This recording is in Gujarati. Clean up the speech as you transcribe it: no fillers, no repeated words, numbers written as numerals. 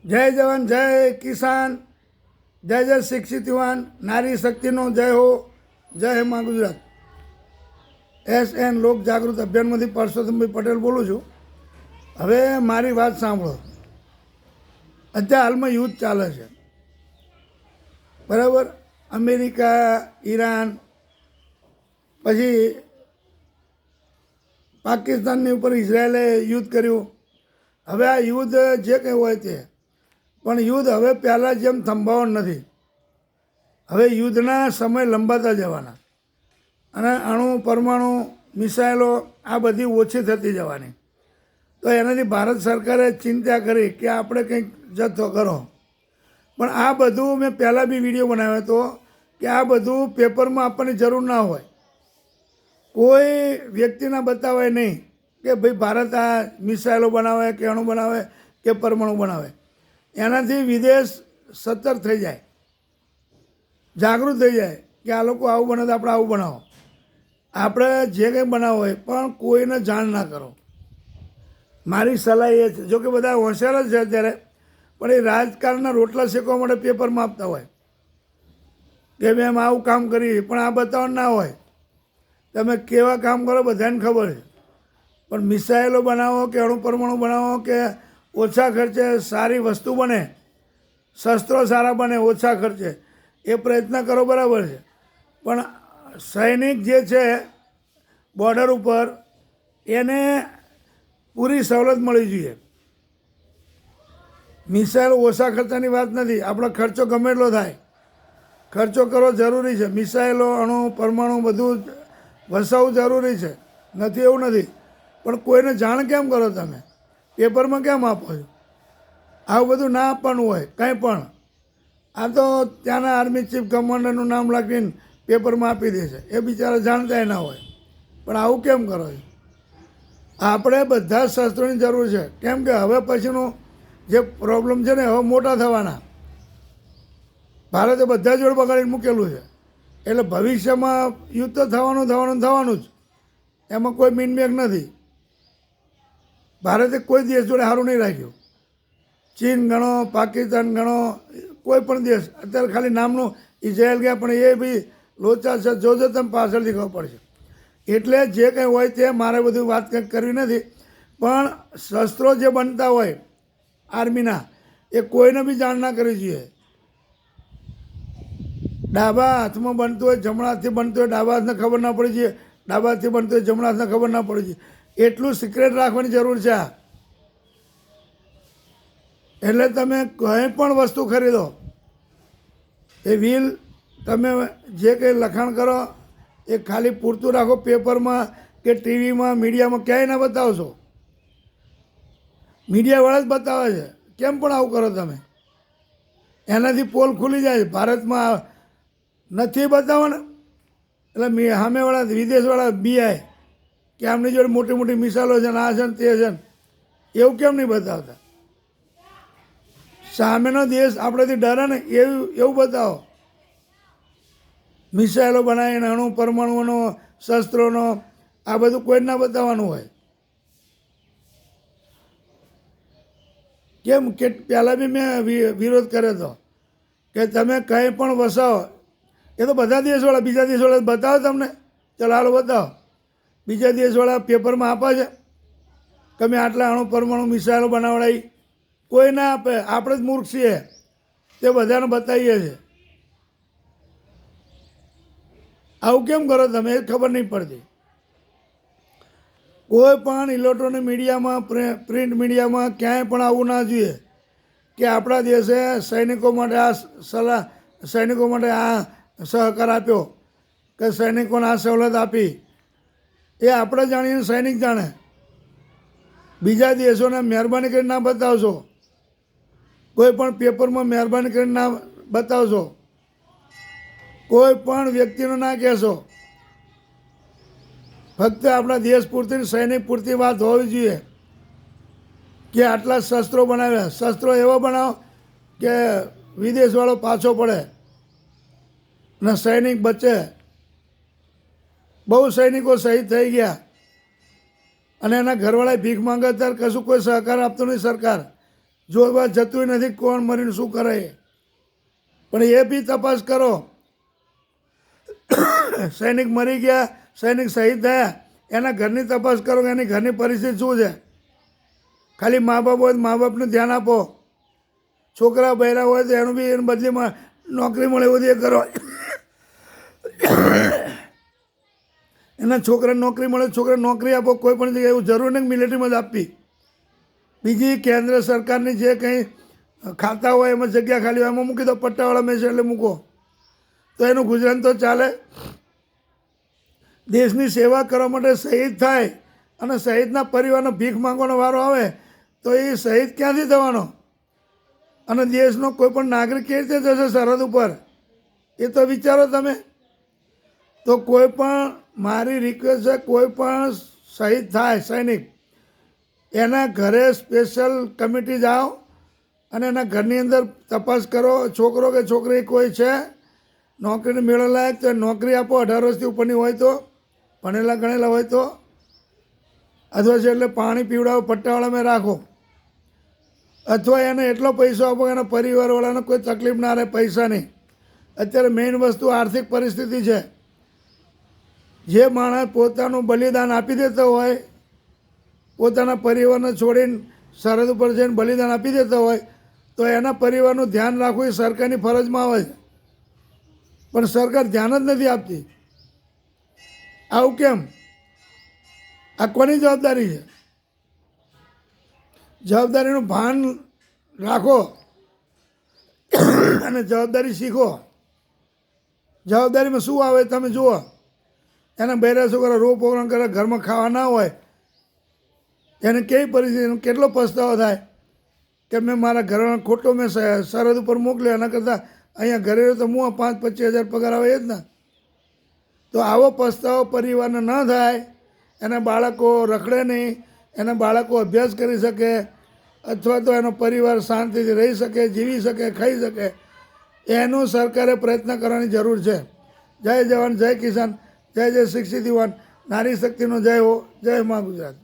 જય જવાન જય કિસાન, જય જય શિક્ષિત યુવાન, નારી શક્તિનો જય હો, જય હે મા ગુજરાત. SN લોક જાગૃત અભિયાનમાંથી પરસોત્તમભાઈ પટેલ બોલું છું. હવે મારી વાત સાંભળો. અત્યારે હાલમાં યુદ્ધ ચાલે છે, બરાબર. અમેરિકા, ઈરાન, પછી પાકિસ્તાનની ઉપર ઇઝરાયલે યુદ્ધ કર્યું. હવે આ યુદ્ધ જે કંઈ હોય તે, પણ યુદ્ધ હવે પહેલાં જેમ થંભાવવાનું નથી. હવે યુદ્ધના સમય લંબાતા જવાના, અને અણુ પરમાણુ મિસાઇલો આ બધી ઓછી થતી જવાની. તો એનાથી ભારત સરકારે ચિંતા કરી કે આપણે કંઈક જથ્થો કરો. પણ આ બધું મેં પહેલાં બી વિડીયો બનાવ્યો હતો કે આ બધું પેપરમાં આપવાની જરૂર ના હોય. કોઈ વ્યક્તિના બતાવાય નહીં કે ભાઈ ભારત આ મિસાઇલો બનાવે કે અણુ બનાવે કે પરમાણુ બનાવે. એનાથી વિદેશ સતર્ક થઈ જાય, જાગૃત થઈ જાય કે આ લોકો આવું બને તો આપણે આવું બનાવો. આપણે જે કંઈ બનાવવું હોય પણ કોઈને જાણ ના કરો. મારી સલાહ એ છે. જોકે બધા હોશિયાર જ છે અત્યારે, પણ એ રાજકારણના રોટલા શેકવા માટે પેપરમાં આપતા હોય કે મેં આવું કામ કરી, પણ આ બતાવવાનું ના હોય. તમે કેવા કામ કરો બધાને ખબર છે, પણ મિસાઇલો બનાવો કે અણુ પરમાણુ બનાવો કે ઓછા ખર્ચે સારી વસ્તુ બને, શસ્ત્રો સારા બને ઓછા ખર્ચે, એ પ્રયત્ન કરો, બરાબર છે. પણ સૈનિક જે છે બોર્ડર ઉપર, એને પૂરી સવલત મળવી જોઈએ. મિસાઇલ ઓછા ખર્ચાની વાત નથી. આપણો ખર્ચો ગમે એટલો થાય, ખર્ચો કરવો જરૂરી છે. મિસાઇલો, અણુ પરમાણુ બધું વસાવવું જરૂરી છે, નથી એવું નથી. પણ કોઈને જાણ કેમ કરો તમે? પેપરમાં કેમ આપો છો? આવું બધું ના આપવાનું હોય કંઈ પણ. આ તો ત્યાંના આર્મી ચીફ કમાન્ડરનું નામ લખીને પેપરમાં આપી દે છે, એ બિચારા જાણતા ના હોય. પણ આવું કેમ કરો છો? આપણે બધા શસ્ત્રોની જરૂર છે. કેમ કે હવે પછીનું જે પ્રોબ્લેમ છે ને, હવે મોટા થવાના. ભારતે બધા જોડે બગાડીને મૂકેલું છે, એટલે ભવિષ્યમાં યુદ્ધ તો થવાનું જ. એમાં કોઈ મીનમેક નથી. ભારતે કોઈ દેશ જોડે સારું નહીં રાખ્યું. ચીન ગણો, પાકિસ્તાન ગણો, કોઈ પણ દેશ. અત્યારે ખાલી નામનું ઇઝરાયલ ગયા, પણ એ બી લોચા છે. જોજો તમે પાછળથી ખબર પડશે. એટલે જે કંઈ હોય તે મારે બધું વાત કંઈક કરવી નથી. પણ શસ્ત્રો જે બનતા હોય આર્મીના, એ કોઈને બી જાણ ના કરવી જોઈએ. ડાબા હાથમાં બનતું હોય, જમણા હાથથી બનતું હોય, ડાબા હાથને ખબર ના પડી જોઈએ. ડાબા હાથથી બનતું હોય, જમણા હાથને ખબર ના પડી જોઈએ. એટલું સિક્રેટ રાખવાની જરૂર છે. એટલે તમે કંઈ પણ વસ્તુ ખરીદો, એ વ્હીલ તમે જે કંઈ લખાણ કરો એ ખાલી પૂરતું રાખો. પેપરમાં કે ટીવીમાં, મીડિયામાં ક્યાંય ના બતાવશો. મીડિયાવાળા જ બતાવે છે. કેમ પણ આવું કરો તમે? એનાથી પોલ ખુલી જાય. ભારતમાં નથી બતાવવાના, એટલે સામેવાળા વિદેશવાળા બીઆઈ કે આમની જોડે મોટી મોટી મિસાઇલો છે ને, આ છે ને તે છે ને, એવું કેમ નહીં બતાવતા? સામેનો દેશ આપણેથી ડરે ને એવું બતાવો. મિસાઇલો બનાવીને અણુ પરમાણુઓનો, શસ્ત્રોનો, આ બધું કોઈ ના બતાવવાનું હોય. કેમ કે પહેલાં બી મેં વિરોધ કર્યો હતો કે તમે કંઈ પણ વસાવો. એ તો બધા દેશવાળા, બીજા દેશવાળા બતાવો તમને. ચાલો હાલો બતાવો. બીજા દેશવાળા પેપરમાં આપે છે કે મેં આટલા અણુ પરમાણુ મિસાઇલો બનાવડાવી? કોઈ ના આપે. આપણે જ મૂર્ખ છીએ, તે બધાને બતાવીએ છીએ. આવું કેમ કરો તમે? એ ખબર નહીં પડતી. કોઈ પણ ઇલેક્ટ્રોનિક મીડિયામાં, પ્રિન્ટ મીડિયામાં ક્યાંય પણ આવું ના જોઈએ કે આપણા દેશે સૈનિકો માટે આ સલાહ, સૈનિકો માટે આ સહકાર આપ્યો, કે સૈનિકોને આ સવલત આપી. એ આપણે જાણીને સૈનિક જાણે. બીજા દેશોને મહેરબાની કરીને ના બતાવશો. કોઈ પણ પેપરમાં મહેરબાની કરીને ના બતાવશો. કોઈ પણ વ્યક્તિને ના કહેશો. ફક્ત આપણા દેશ પૂરતી, સૈનિક પૂરતી વાત હોવી જોઈએ કે આટલા શસ્ત્રો બનાવ્યા. શસ્ત્રો એવા બનાવો કે વિદેશવાળો પાછો પડે ને સૈનિક બચે. બહુ સૈનિકો શહીદ થઈ ગયા, અને એના ઘરવાળા ભીખ માંગે ત્યારે કશું કોઈ સહકાર આપતો નહીં સરકાર. જોવા જતું નથી કોણ મરીને શું કરે, પણ એ બી તપાસ કરો. સૈનિક મરી ગયા, સૈનિક શહીદ થયા, એના ઘરની તપાસ કરો કે એની ઘરની પરિસ્થિતિ શું છે. ખાલી મા બાપ હોય તો મા બાપનું ધ્યાન આપો. છોકરા બૈરા હોય તો એનું બી એની બદલીમાં નોકરી મળે એવું એ કરો. એના છોકરાને નોકરી મળે, છોકરાને નોકરી આપો. કોઈ પણ જગ્યાએ એવું જરૂર નહીં મિલિટરીમાં જ આપવી. બીજી કેન્દ્ર સરકારની જે કંઈ ખાતા હોય એમાં જગ્યા ખાલી હોય એમાં મૂકી દો, પટ્ટાવાળા મેં છે એટલે મૂકો, તો એનું ગુજરાન તો ચાલે. દેશની સેવા કરવા માટે શહીદ થાય અને શહીદના પરિવારનો ભીખ માંગવાનો વારો આવે તો એ શહીદ ક્યાંથી થવાનો? અને દેશનો કોઈ પણ નાગરિક કેવી રીતે જશે સરહદ ઉપર? એ તો વિચારો તમે. તો કોઈ પણ મારી રિક્વેસ્ટ છે, કોઈ પણ શહીદ થાય સૈનિક, એના ઘરે સ્પેશિયલ કમિટી જાઓ અને એના ઘરની અંદર તપાસ કરો. છોકરો કે છોકરી કોઈ છે નોકરીને મેળવવા લાયક તો નોકરી આપો. 18 વર્ષથી ઉપરની હોય તો, ભણેલા ગણેલા હોય તો, અથવા છે એટલે પાણી પીવડાવો, પટ્ટાવાળામાં રાખો. અથવા એને એટલો પૈસો આપો કે એના પરિવારવાળાને કોઈ તકલીફ ના રહે પૈસાની. અત્યારે મેઇન વસ્તુ આર્થિક પરિસ્થિતિ છે. જે માણસ પોતાનું બલિદાન આપી દેતો હોય, પોતાના પરિવારને છોડીને સરહદ ઉપર જઈને બલિદાન આપી દેતો હોય, તો એના પરિવારનું ધ્યાન રાખવું એ સરકારની ફરજમાં આવે છે. પણ સરકાર ધ્યાન જ નથી આપતી. આવું કેમ? આ કોની જવાબદારી છે? જવાબદારીનું ભાન રાખો અને જવાબદારી શીખો. જવાબદારીમાં શું આવે તમે જુઓ. એના બૈરા છોકરા રો પ્રોગ્રામ કરે, ઘરમાં ખાવા ના હોય, એને કેવી પરિસ્થિતિ, કેટલો પસ્તાવો થાય કે મેં મારા ઘરવાળા ખોટો મેં સરહદ ઉપર મોકલ્યો, એના કરતાં અહીંયા ઘરે રહ્યો તો હું 5-25 હજાર પગાર આવે એ જ ના. તો આવો પસ્તાવો પરિવારને ન થાય, એના બાળકો રખડે નહીં, એના બાળકો અભ્યાસ કરી શકે, અથવા તો એનો પરિવાર શાંતિથી રહી શકે, જીવી શકે, ખાઈ શકે, એનું સરકારે પ્રયત્ન કરવાની જરૂર છે. જય જવાન, જય કિસાન, જય જય શિક્ષિત યુવાન, નારી શક્તિનો જય હો. જય મા ગુજરાત.